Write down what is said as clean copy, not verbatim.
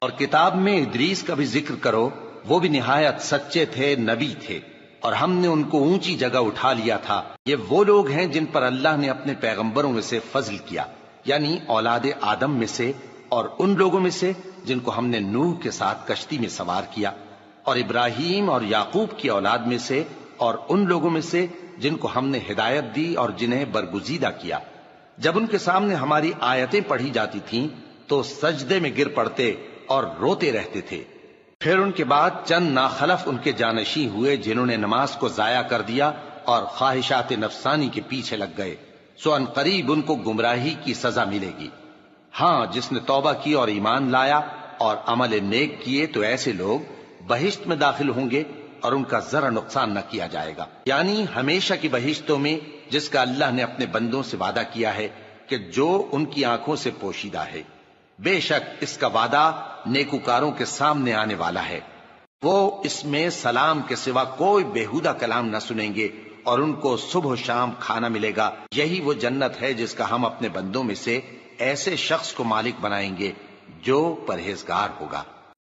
اور کتاب میں ادریس کا بھی ذکر کرو، وہ بھی نہایت سچے تھے، نبی تھے، اور ہم نے ان کو اونچی جگہ اٹھا لیا تھا۔ یہ وہ لوگ ہیں جن پر اللہ نے اپنے پیغمبروں میں سے فضل کیا، یعنی اولاد آدم میں سے، اور ان لوگوں میں سے جن کو ہم نے نوح کے ساتھ کشتی میں سوار کیا، اور ابراہیم اور یعقوب کی اولاد میں سے، اور ان لوگوں میں سے جن کو ہم نے ہدایت دی اور جنہیں برگزیدہ کیا۔ جب ان کے سامنے ہماری آیتیں پڑھی جاتی تھیں تو سجدے میں گر پڑتے اور روتے رہتے تھے۔ پھر ان کے بعد چند ناخلف ان کے جانشین ہوئے جنہوں نے نماز کو ضائع کر دیا اور خواہشات نفسانی کے پیچھے لگ گئے، سو ان قریب ان کو گمراہی کی سزا ملے گی۔ ہاں، جس نے توبہ کی اور ایمان لایا اور عمل نیک کیے تو ایسے لوگ بہشت میں داخل ہوں گے اور ان کا ذرا نقصان نہ کیا جائے گا، یعنی ہمیشہ کی بہشتوں میں، جس کا اللہ نے اپنے بندوں سے وعدہ کیا ہے کہ جو ان کی آنکھوں سے پوشیدہ ہے۔ بے شک اس کا وعدہ نیکوکاروں کے سامنے آنے والا ہے، وہ اس میں سلام کے سوا کوئی بیہودہ کلام نہ سنیں گے، اور ان کو صبح و شام کھانا ملے گا۔ یہی وہ جنت ہے جس کا ہم اپنے بندوں میں سے ایسے شخص کو مالک بنائیں گے جو پرہیزگار ہوگا۔